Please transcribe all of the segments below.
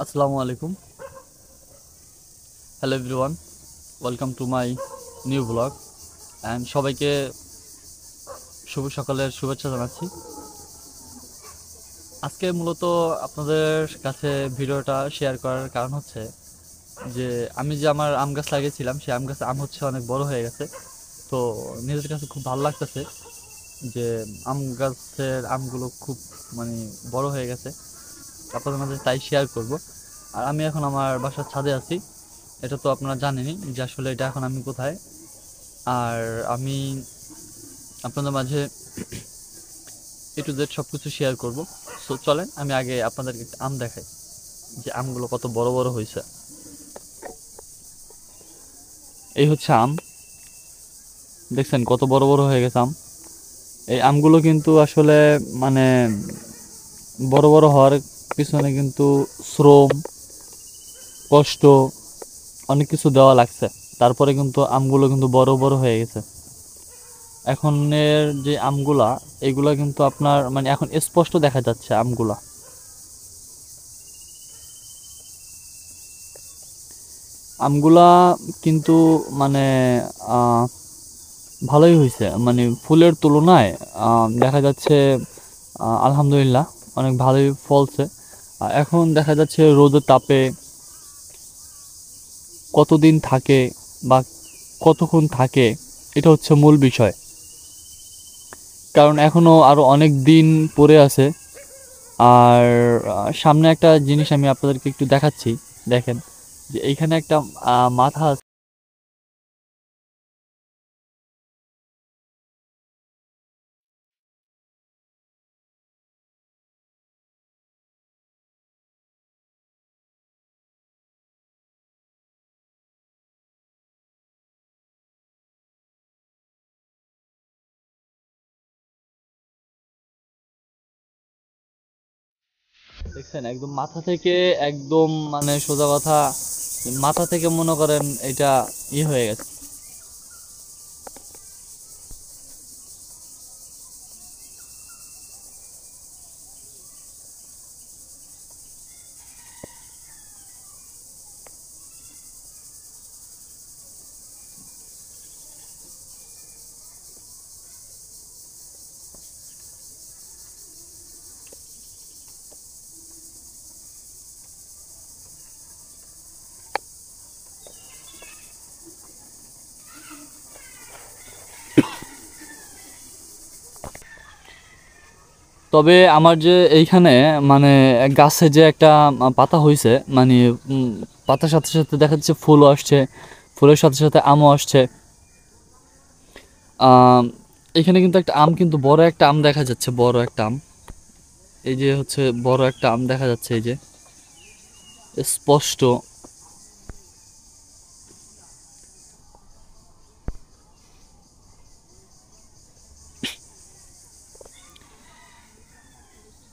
আসসালামু আলাইকুম। Hello everyone, welcome to my new blog and সবাইকে শুভ সকালের শুভেচ্ছা জানাচ্ছি। আজকে মূলত আপনাদের কাছে ভিডিওটা শেয়ার করার কারণ হচ্ছে যে আমি যে আমার আম গাছ লাগিয়েছিলাম সেই আম গাছে আম হচ্ছে অনেক বড় হয়ে গেছে। তো নিজের কাছে খুব ভালো লাগতেছে যে আম গাছের আমগুলো খুব মানে বড় হয়ে গেছে, আপনাদের মাঝে তাই শেয়ার করব। আর আমি এখন আমার বাসার ছাদে আছি, এটা তো আপনারা জানেনই যে আসলে এটা এখন আমি কোথায়। আর আমি আপনাদের মাঝে এ টু জেড সব কিছু শেয়ার করবো। সো চলেন আমি আগে আপনাদেরকে একটা আম দেখাই যে আমগুলো কত বড় বড় হয়েছে। এই হচ্ছে আম, দেখছেন কত বড় বড় হয়ে গেছে আম। এই আমগুলো কিন্তু আসলে মানে বড় বড় হওয়ার পিছনে কিন্তু শ্রম, কষ্ট, অনেক কিছু দেওয়া লাগছে, তারপরে কিন্তু আমগুলো কিন্তু বড় বড় হয়ে গেছে। এখনের যে আমগুলা, এগুলা কিন্তু আপনার মানে এখন স্পষ্ট দেখা যাচ্ছে আমগুলা। আমগুলা কিন্তু মানে আহ, ভালোই হয়েছে, মানে ফুলের তুলনায় দেখা যাচ্ছে আলহামদুলিল্লাহ অনেক ভালোই ফলছে। এখন দেখা যাচ্ছে রোদের তাপে কতদিন থাকে বা কতক্ষণ থাকে, এটা হচ্ছে মূল বিষয়। কারণ এখনো আরো অনেক দিন পড়ে আছে। আর সামনে একটা জিনিস আমি আপনাদেরকে একটু দেখাচ্ছি, দেখেন যে এইখানে একটা মাথা আছে। দেখছেন একদম মাথা থেকে, একদম মানে সোজা কথা, মাথা থেকে মনে করেন এটা হয়ে গেছে। তবে আমার যে এইখানে মানে গাছে যে একটা পাতা হয়েছে, মানে পাতার সাথে সাথে দেখা যাচ্ছে ফুলও আসছে, ফুলের সাথে সাথে আমও আসছে। আম, এখানে কিন্তু একটা আম, কিন্তু বড় একটা আম দেখা যাচ্ছে, বড় একটা আম। এই যে হচ্ছে বড় একটা আম দেখা যাচ্ছে, এই যে স্পষ্ট।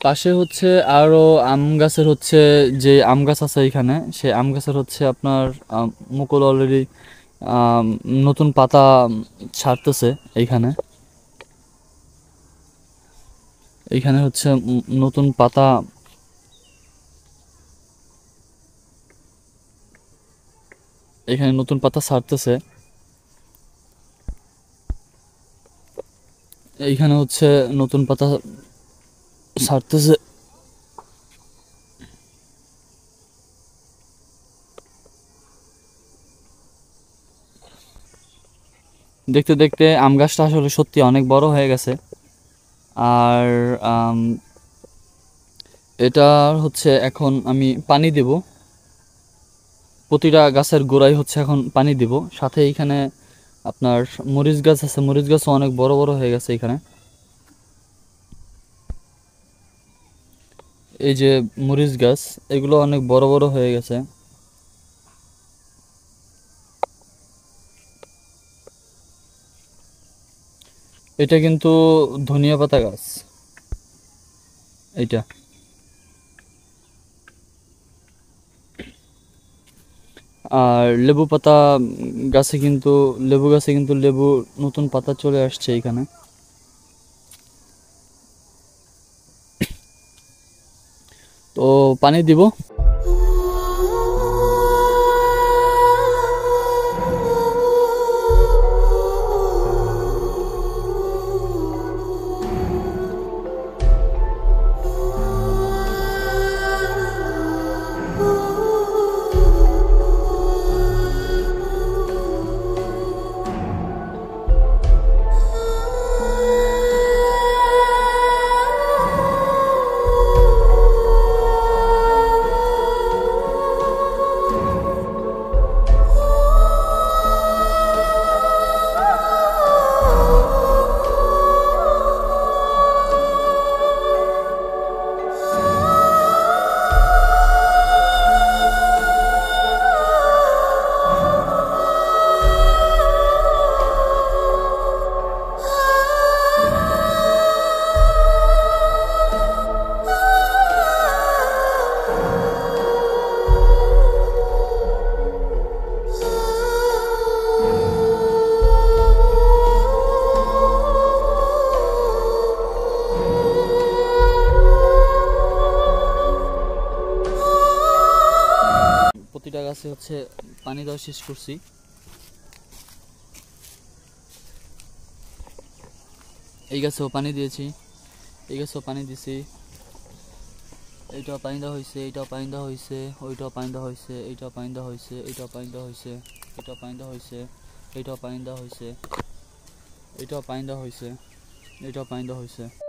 পাশে হচ্ছে আরো আম গাছের হচ্ছে, যে আম গাছ আছে এখানে, সেই আম গাছের হচ্ছে আপনার মুকুল অলরেডি নতুন পাতা ছাড়তেছে এইখানে। এইখানে হচ্ছে নতুন পাতা, এখানে নতুন পাতা ছাড়তেছে। এইখানে হচ্ছে নতুন পাতা ছাড়তেছে। দেখতে দেখতে আম গাছটা আসলে সত্যি অনেক বড় হয়ে গেছে। আর আম, এটা হচ্ছে এখন আমি পানি দেব, প্রতিটা গাছের গোড়ায় হচ্ছে এখন পানি দিব। সাথে এইখানে আপনার মরিচ গাছ আছে, মরিচ গাছও অনেক বড় বড় হয়ে গেছে এখানে। এই যে মরিচ গাছ, এগুলো অনেক বড় বড় হয়ে গেছে। এটা কিন্তু ধনিয়া পাতা গাছ, এইটা। আর লেবু পাতা গাছে কিন্তু, লেবু গাছে কিন্তু লেবু নতুন পাতা চলে আসছে এখানে। তো পানি দিব। গাছে হচ্ছে পানি দেওয়া শেষ করছি। এই গাছেও পানি দিয়েছি, এই গাছেও পানি দিছি, এইটাও পানি দেওয়া হয়েছে, এইটাও পানি দেওয়া হয়েছে, ওইটাও পানি দেওয়া হয়েছে, এইটাও পানি দেওয়া হয়েছে, এইটাও পানি দেওয়া হয়েছে, এইটাও পানি দেওয়া হয়েছে, এইটাও পানি দেওয়া হয়েছে, এইটাও পানি দেওয়া হয়েছে, এইটাও পানি দেওয়া হয়েছে।